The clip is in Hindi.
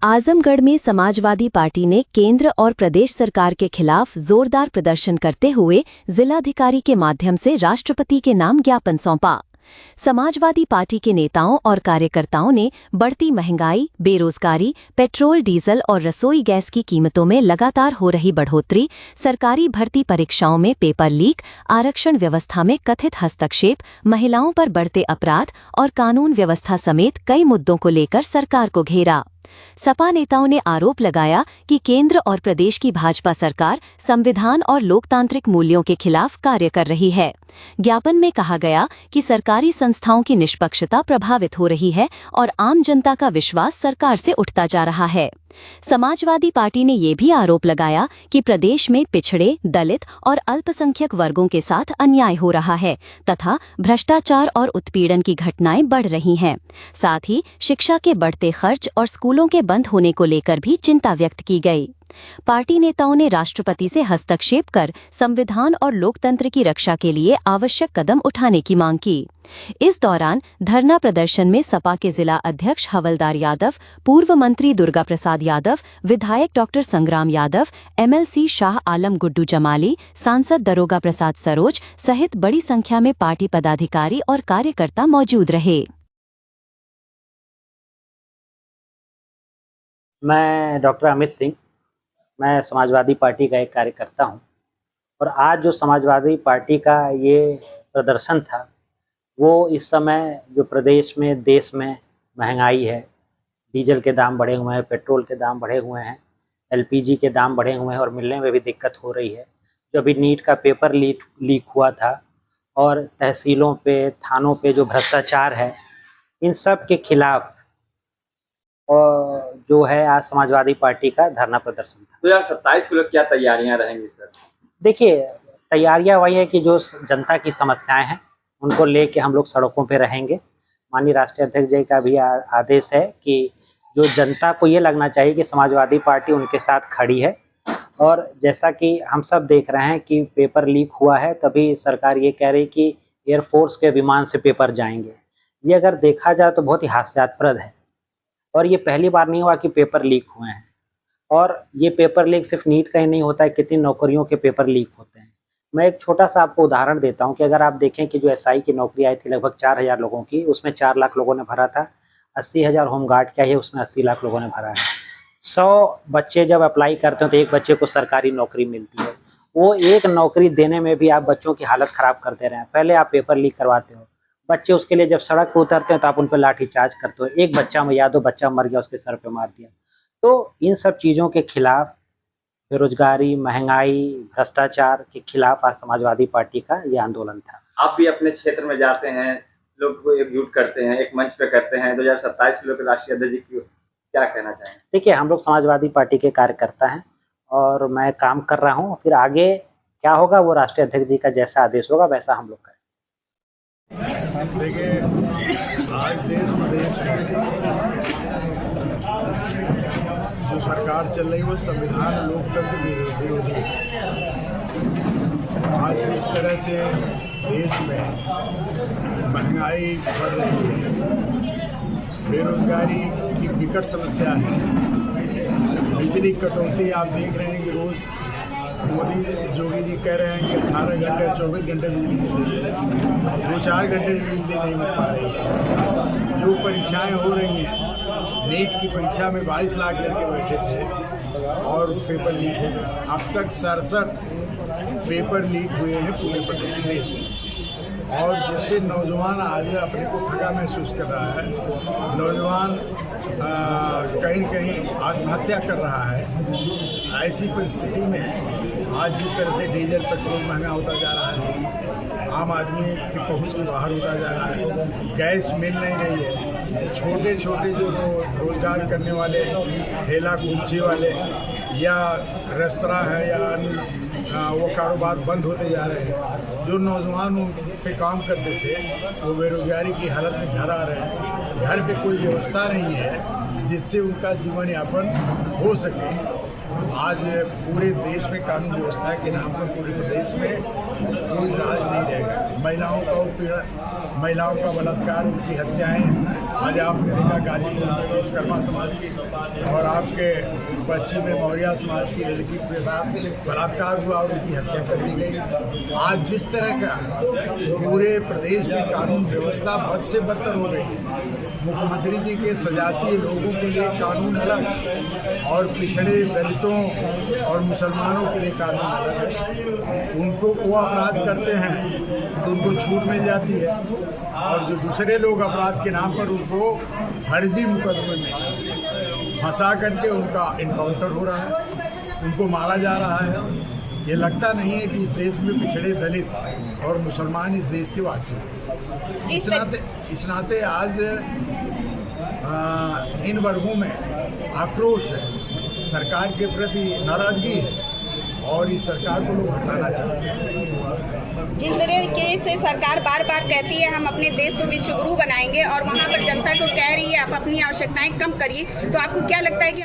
आजमगढ़ में समाजवादी पार्टी ने केंद्र और प्रदेश सरकार के खिलाफ जोरदार प्रदर्शन करते हुए जिलाधिकारी के माध्यम से राष्ट्रपति के नाम ज्ञापन सौंपा। समाजवादी पार्टी के नेताओं और कार्यकर्ताओं ने बढ़ती महंगाई, बेरोजगारी, पेट्रोल, डीजल और रसोई गैस की कीमतों में लगातार हो रही बढ़ोतरी, सरकारी भर्ती परीक्षाओं में पेपर लीक, आरक्षण व्यवस्था में कथित हस्तक्षेप, महिलाओं पर बढ़ते अपराध और कानून व्यवस्था समेत कई मुद्दों को लेकर सरकार को घेरा। सपा नेताओं ने आरोप लगाया कि केंद्र और प्रदेश की भाजपा सरकार संविधान और लोकतांत्रिक मूल्यों के खिलाफ कार्य कर रही है। ज्ञापन में कहा गया कि सरकारी संस्थाओं की निष्पक्षता प्रभावित हो रही है और आम जनता का विश्वास सरकार से उठता जा रहा है। समाजवादी पार्टी ने ये भी आरोप लगाया कि प्रदेश में पिछड़े, दलित और अल्पसंख्यक वर्गों के साथ अन्याय हो रहा है तथा भ्रष्टाचार और उत्पीड़न की घटनाएं बढ़ रही हैं। साथ ही शिक्षा के बढ़ते खर्च और स्कूलों के बंद होने को लेकर भी चिंता व्यक्त की गई। पार्टी नेताओं ने राष्ट्रपति से हस्तक्षेप कर संविधान और लोकतंत्र की रक्षा के लिए आवश्यक कदम उठाने की मांग की। इस दौरान धरना प्रदर्शन में सपा के जिला अध्यक्ष हवलदार यादव, पूर्व मंत्री दुर्गा प्रसाद यादव, विधायक डॉक्टर संग्राम यादव, एमएलसी शाह आलम गुड्डू जमाली, सांसद दरोगा प्रसाद सरोज सहित बड़ी संख्या में पार्टी पदाधिकारी और कार्यकर्ता मौजूद रहे। मैं डॉक्टर अमित सिंह, मैं समाजवादी पार्टी का एक कार्यकर्ता हूं और आज जो समाजवादी पार्टी का ये प्रदर्शन था वो इस समय जो प्रदेश में, देश में महंगाई है, डीजल के दाम बढ़े हुए हैं, पेट्रोल के दाम बढ़े हुए हैं, एलपीजी के दाम बढ़े हुए हैं और मिलने में भी दिक्कत हो रही है। जो अभी नीट का पेपर लीक हुआ था और तहसीलों पे, थानों पे जो भ्रष्टाचार है, इन सब के खिलाफ और जो है आज समाजवादी पार्टी का धरना प्रदर्शन था। 2027 के लिए क्या तैयारियां रहेंगी सर? देखिए, तैयारियां वही है कि जो जनता की समस्याएं हैं उनको लेके हम लोग सड़कों पे रहेंगे। माननीय राष्ट्रीय अध्यक्ष जी का भी आदेश है कि जो जनता को ये लगना चाहिए कि समाजवादी पार्टी उनके साथ खड़ी है। और जैसा कि हम सब देख रहे हैं कि पेपर लीक हुआ है, तभी सरकार ये कह रही कि एयरफोर्स के विमान से पेपर जाएंगे। ये अगर देखा जाए तो बहुत ही हास्यास्पद है और ये पहली बार नहीं हुआ कि पेपर लीक हुए हैं। और ये पेपर लीक सिर्फ नीट का ही नहीं होता है, कितनी नौकरियों के पेपर लीक होते हैं। मैं एक छोटा सा आपको उदाहरण देता हूं कि अगर आप देखें कि जो एसआई की नौकरी आई थी लगभग 4000 लोगों की, उसमें 4 लाख लोगों ने भरा था। 80,000 होमगार्ड की आई है, उसमें 80 लाख लोगों ने भरा है। 100 बच्चे जब अप्लाई करते हैं तो एक बच्चे को सरकारी नौकरी मिलती है। वो एक नौकरी देने में भी आप बच्चों की हालत ख़राब करते रहे हैं। पहले आप पेपर लीक करवाते हो, बच्चे उसके लिए जब सड़क पर उतरते हैं तो आप उन पर लाठीचार्ज करते हो। एक बच्चा में याद हो, बच्चा मर गया, उसके सर पे मार दिया। तो इन सब चीज़ों के खिलाफ, बेरोजगारी, महंगाई, भ्रष्टाचार के खिलाफ आज समाजवादी पार्टी का ये आंदोलन था। आप भी अपने क्षेत्र में जाते हैं, लोग को एकजुट करते हैं, एक मंच पे करते हैं। 2027 के लिए राष्ट्रीय अध्यक्ष जी की क्या कहना चाहेंगे? देखिए, हम लोग समाजवादी पार्टी के कार्यकर्ता हैं और मैं काम कर रहा हूँ। फिर आगे क्या होगा वो राष्ट्रीय अध्यक्ष जी का जैसा आदेश होगा वैसा हम लोग करें। देखिए, आज देश प्रदेश में जो सरकार चल रही है वो संविधान लोकतंत्र विरोधी है। आज जिस तरह से देश में महंगाई बढ़ रही है, बेरोजगारी की विकट समस्या है, बिजली कटौती आप देख रहे हैं कि रोज़ मोदी जोगी जी कह रहे हैं कि 18 घंटे 24 घंटे बिजली मिल रही है, 2-4 घंटे भी बिजली नहीं मिल पा रही है। जो परीक्षाएं हो रही हैं, नीट की परीक्षा में 22 लाख लड़के बैठे थे और पेपर लीक हो गए। अब तक 67 पेपर लीक हुए हैं पूरे प्रदेश में और जिससे नौजवान आज अपने को ठगा महसूस कर रहा है। नौजवान कहीं कहीं आत्महत्या कर रहा है। ऐसी परिस्थिति में आज जिस तरह से डीजल पेट्रोल महंगा होता जा रहा है, आम आदमी की पहुंच के बाहर होता जा रहा है, गैस मिल नहीं रही है, छोटे छोटे जो रोजगार करने वाले ठेला कुल्ची वाले या रेस्तरां हैं या वो कारोबार बंद होते जा रहे हैं। जो नौजवान उन पे काम करते थे वो बेरोजगारी की हालत में घर आ रहे हैं। घर पे कोई व्यवस्था नहीं है जिससे उनका जीवन यापन हो सके। आज पूरे देश में कानून व्यवस्था के नाम पर पूरे प्रदेश में कोई राज नहीं रहेगा। महिलाओं का उत्पीड़न, महिलाओं का बलात्कार, उनकी हत्याएं आज आपने देखा गाजीपुर में विश्वकर्मा समाज की और आपके पश्चिम में मौर्य समाज की लड़की के साथ बलात्कार हुआ और उनकी हत्या कर दी गई। आज जिस तरह का पूरे प्रदेश में कानून व्यवस्था बहुत से बदतर हो गई है। मुख्यमंत्री जी के सजातीय लोगों के लिए कानून अलग और पिछड़े दलितों और मुसलमानों के लिए कानून अलग है। उनको वो अपराध करते हैं तो उनको छूट मिल जाती है और जो दूसरे लोग अपराध के नाम पर उनको फर्जी मुकदमे में फंसा करके उनका इनकाउंटर हो रहा है, उनको मारा जा रहा है। ये लगता नहीं है कि इस देश में पिछड़े दलित और मुसलमान इस देश के वासी हैं। इस नाते आज इन वर्गों में आक्रोश है, सरकार के प्रति नाराजगी है और इस सरकार को लोग हटाना चाहते हैं। जिस तरीके से सरकार बार बार कहती है हम अपने देश को विश्व गुरु बनाएंगे और वहाँ पर जनता को कह रही है आप अपनी आवश्यकताएं कम करिए, तो आपको क्या लगता है कि